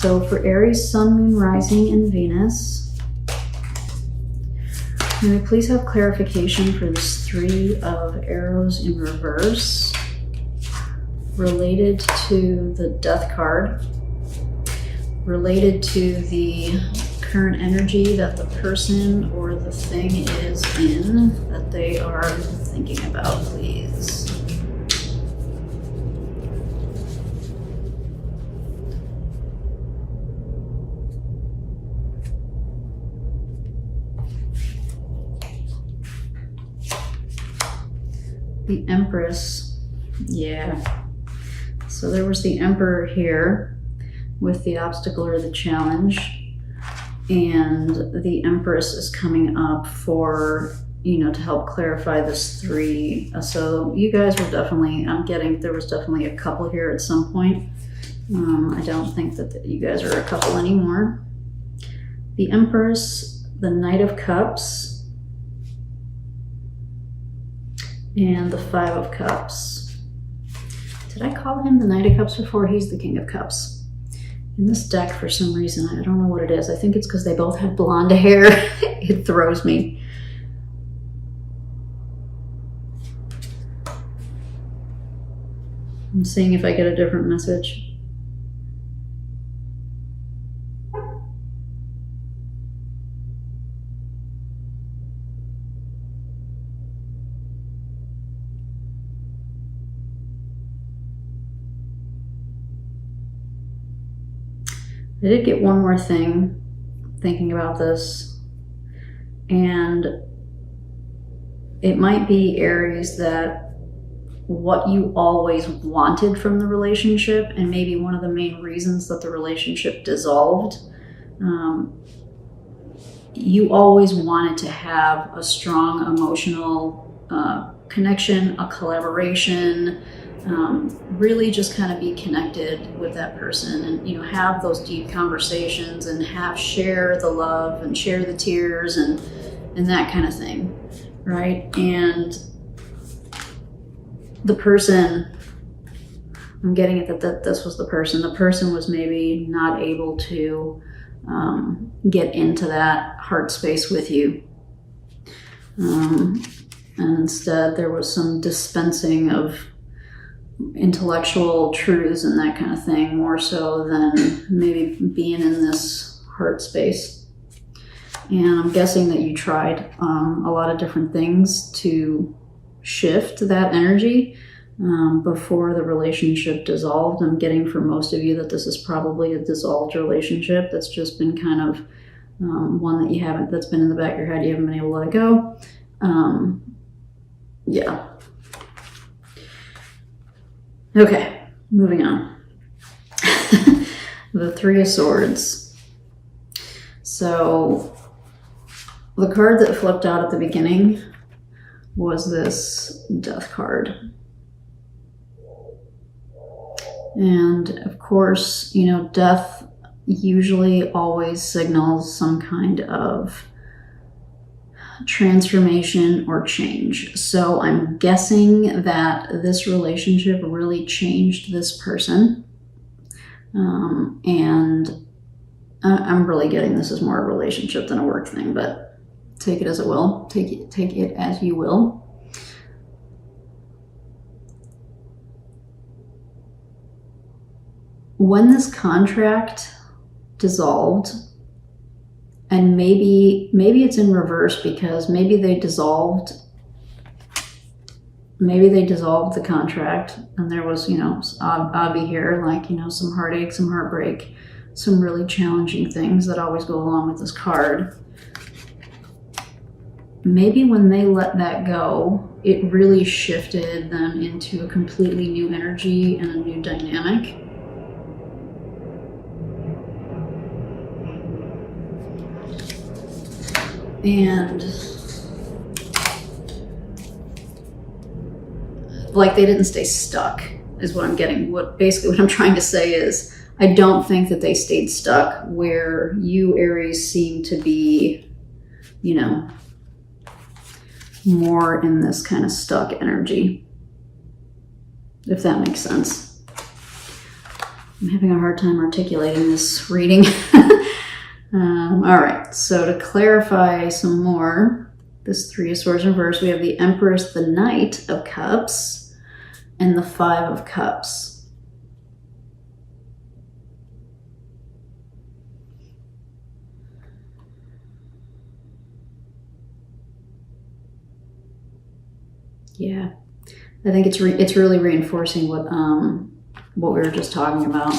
So for Aries, Sun, Moon, Rising, and Venus, may we please have clarification for this Three of Arrows in reverse related to the Death card, related to the current energy that the person or the thing is in that they are thinking about, please. The Empress, yeah. So there was the Emperor here with the obstacle or the challenge, and the Empress is coming up for, you know, to help clarify this three. So you guys were definitely, I'm getting, there was definitely a couple here at some point. I don't think that you guys are a couple anymore. The Empress, the Knight of Cups, and the Five of Cups. Did I call him the Knight of Cups before? He's the King of Cups. In this deck, for some reason, I don't know what it is. I think it's because they both have blonde hair. It throws me. I'm seeing if I get a different message. I did get one more thing thinking about this, and it might be, Aries, that what you always wanted from the relationship, and maybe one of the main reasons that the relationship dissolved, you always wanted to have a strong emotional connection, a collaboration, really just kind of be connected with that person, and, you know, have those deep conversations and share the love and share the tears and that kind of thing, right? And the person, I'm getting it that this was the person was maybe not able to get into that heart space with you, and instead there was some dispensing of intellectual truths and that kind of thing, more so than maybe being in this heart space. And I'm guessing that you tried a lot of different things to shift that energy before the relationship dissolved. I'm getting for most of you that this is probably a dissolved relationship that's just been kind of one that you haven't, that's been in the back of your head, you haven't been able to let it go. Yeah. Okay, moving on. The Three of Swords. So the card that flipped out at the beginning was this Death card. And of course, you know, death usually always signals some kind of transformation or change. So I'm guessing that this relationship really changed this person. And I'm really getting this is more a relationship than a work thing, but take it as it will. Take it as you will. When this contract dissolved, and maybe it's in reverse, because maybe they dissolved the contract, and there was, you know, Abby here, like, you know, some heartache, some heartbreak, some really challenging things that always go along with this card. Maybe when they let that go, it really shifted them into a completely new energy and a new dynamic. And like, they didn't stay stuck is what I'm getting. Basically what I'm trying to say is, I don't think that they stayed stuck where you, Aries, seem to be, you know, more in this kind of stuck energy, if that makes sense. I'm having a hard time articulating this reading. All right, so to clarify some more, this Three of Swords reverse, we have the Empress, the Knight of Cups, and the Five of Cups. Yeah, I think it's really reinforcing what we were just talking about.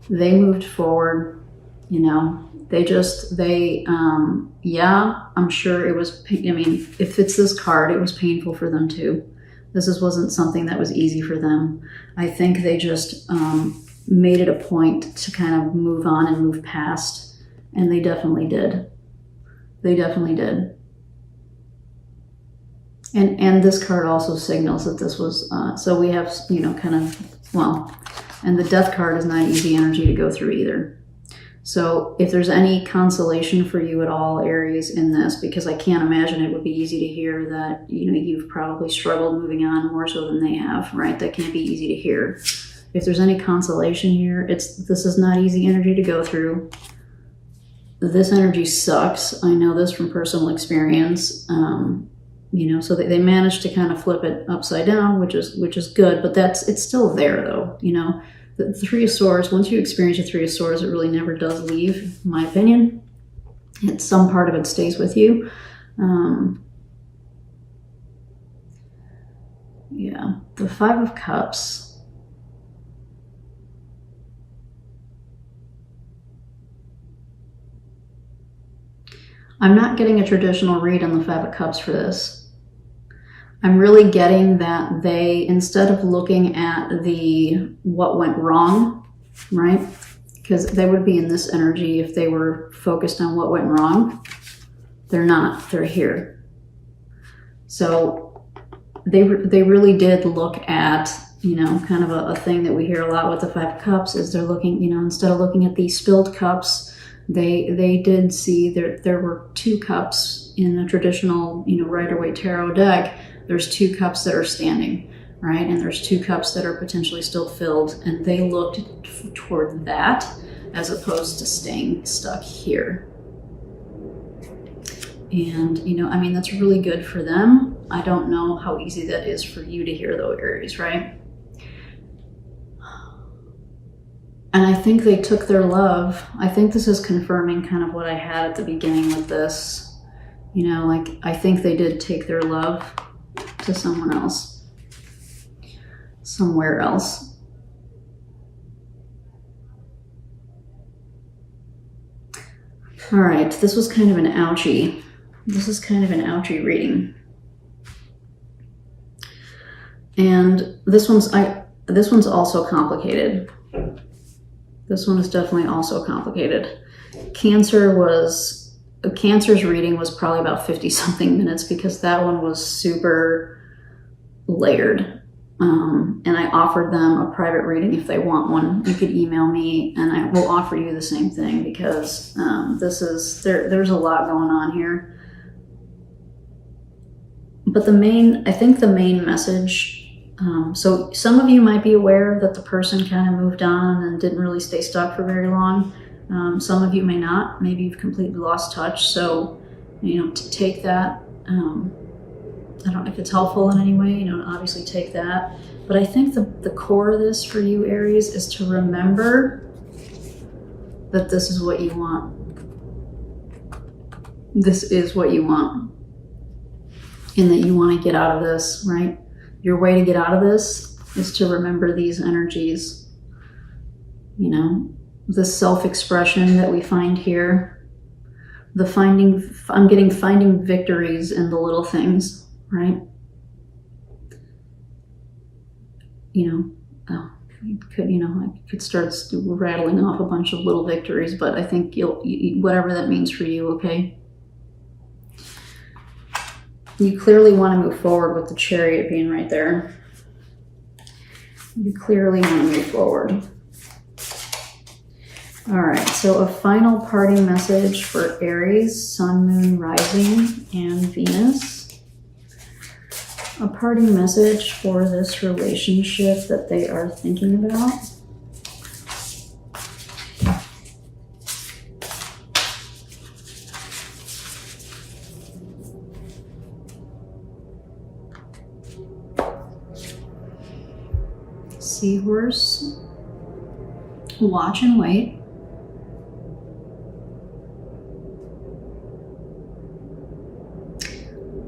They moved forward, you know. Yeah, I'm sure it was. I mean, if it's this card, it was painful for them too. Wasn't something that was easy for them. I think they just made it a point to kind of move on and move past, and they definitely did. They definitely did. And this card also signals that this was, so we have, you know, kind of, well, and the Death card is not easy energy to go through either. So if there's any consolation for you at all, Aries, in this, because I can't imagine it would be easy to hear that, you know, you've probably struggled moving on more so than they have, right? That can't be easy to hear. If there's any consolation here, this is not easy energy to go through. This energy sucks. I know this from personal experience. You know, so they managed to kind of flip it upside down, which is good, but it's still there though. You know, the Three of Swords, once you experience the Three of Swords, it really never does leave, in my opinion. Some part of it stays with you. Yeah, the Five of Cups. I'm not getting a traditional read on the Five of Cups for this. I'm really getting that they, instead of looking at what went wrong, right? Because they would be in this energy if they were focused on what went wrong. They're not. They're here. So they really did look at, you know, kind of a thing that we hear a lot with the Five of Cups is they're looking, you know, instead of looking at these spilled cups, they did see there were two cups in the traditional, you know, Rider-Waite Tarot deck. There's two cups that are standing, right? And there's two cups that are potentially still filled. And they looked toward that as opposed to staying stuck here. And, you know, I mean, that's really good for them. I don't know how easy that is for you to hear though, Aries, right? And I think they took their love. I think this is confirming kind of what I had at the beginning with this. You know, like, I think they did take their love to someone else, somewhere else. All right, this was kind of an ouchie. This is kind of an ouchie reading. And this one's also complicated. This one is definitely also complicated. Cancer's reading was probably about 50-something minutes because that one was super layered. And I offered them a private reading if they want one. You could email me and I will offer you the same thing because there's a lot going on here. But I think the main message, so some of you might be aware that the person kind of moved on and didn't really stay stuck for very long. Some of you may not. Maybe you've completely lost touch. So, you know, to take that, I don't know if it's helpful in any way, you know, obviously take that. But I think the core of this for you, Aries, is to remember that this is what you want. This is what you want. And that you want to get out of this, right? Your way to get out of this is to remember these energies, you know, the self-expression that we find here, I'm getting finding victories in the little things, right? You know, I could start rattling off a bunch of little victories, but I think whatever that means for you, okay? You clearly want to move forward with the Chariot being right there. You clearly want to move forward. All right, so a final parting message for Aries, Sun, Moon, Rising, and Venus. A parting message for this relationship that they are thinking about. Seahorse. Watch and wait.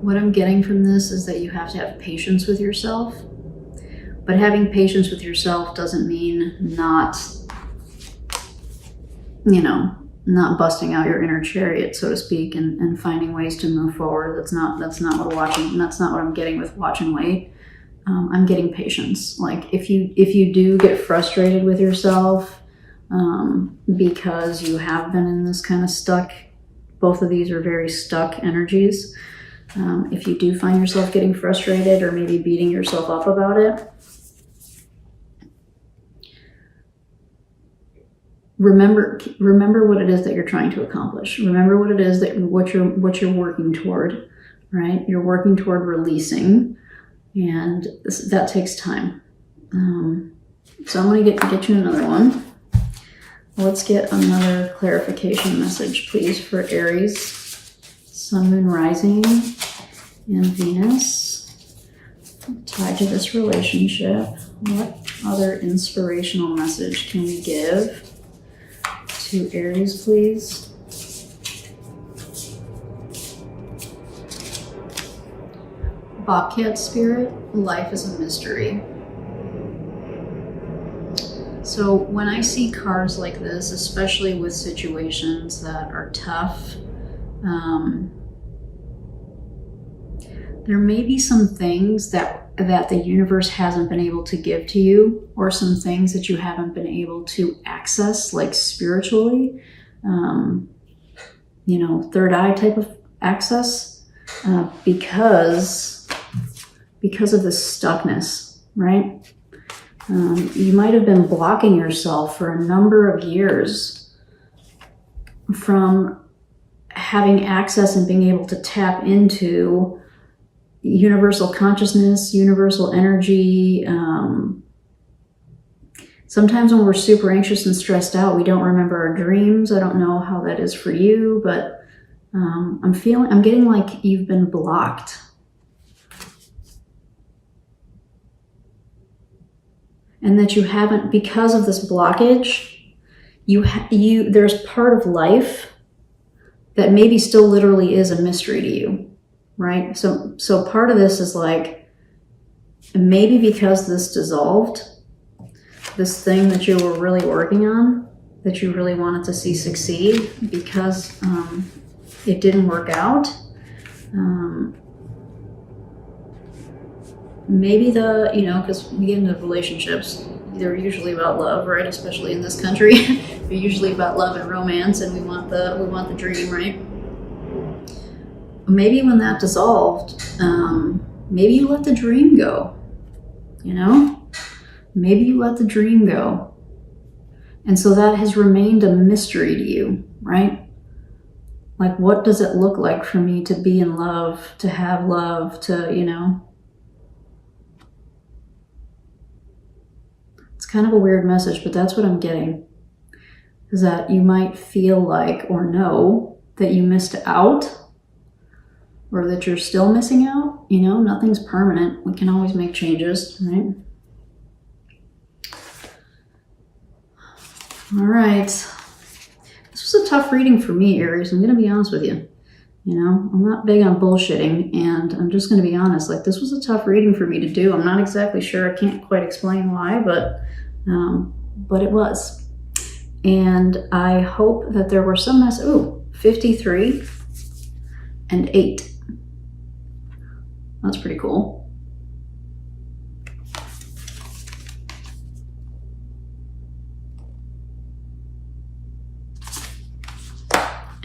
What I'm getting from this is that you have to have patience with yourself. But having patience with yourself doesn't mean not, not busting out your inner chariot, so to speak, and finding ways to move forward. That's not what I'm getting with watch and wait. I'm getting patience. Like if you do get frustrated with yourself, because you have been in this kind of stuck, both of these are very stuck energies. If you do find yourself getting frustrated or maybe beating yourself up about it, remember what it is that you're trying to accomplish. Remember what it is that what you're working toward, right? You're working toward releasing, and that takes time. So I'm going to get you another one. Let's get another clarification message, please, for Aries, Sun, Moon, Rising, and Venus. Tied to this relationship, what other inspirational message can we give to Aries, please? Bobcat Spirit, life is a mystery. So when I see cards like this, especially with situations that are tough, there may be some things that the universe hasn't been able to give to you, or some things that you haven't been able to access, like spiritually, third eye type of access, because of the stuckness, right? You might have been blocking yourself for a number of years from having access and being able to tap into universal consciousness, universal energy. Sometimes when we're super anxious and stressed out, we don't remember our dreams. I don't know how that is for you, but I'm getting like you've been blocked. And that you haven't, because of this blockage, there's part of life that maybe still literally is a mystery to you, right? So part of this is like, maybe because this dissolved, this thing that you were really working on, that you really wanted to see succeed, because it didn't work out. Maybe because we get into relationships, they're usually about love, right? Especially in this country, they're usually about love and romance, and we want the dream, right? Maybe when that dissolved, maybe you let the dream go. Maybe you let the dream go, and so that has remained a mystery to you, right? Like, what does it look like for me to be in love, to have love, to It's kind of a weird message, but that's what I'm getting. Is that you might feel like or know that you missed out, or that you're still missing out. Nothing's permanent. We can always make changes, right? All right. This was a tough reading for me, Aries. I'm going to be honest with you. I'm not big on bullshitting, and I'm just going to be honest. Like, this was a tough reading for me to do. I'm not exactly sure. I can't quite explain why, but it was. And I hope that there were some 53 and 8. That's pretty cool.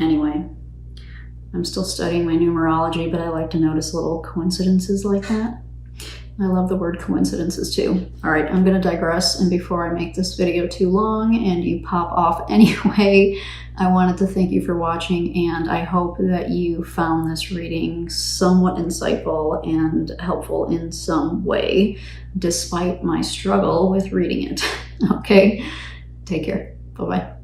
Anyway. I'm still studying my numerology, but I like to notice little coincidences like that. I love the word coincidences too. All right, I'm going to digress, and before I make this video too long and you pop off anyway, I wanted to thank you for watching, and I hope that you found this reading somewhat insightful and helpful in some way, despite my struggle with reading it. Okay, take care. Bye-bye.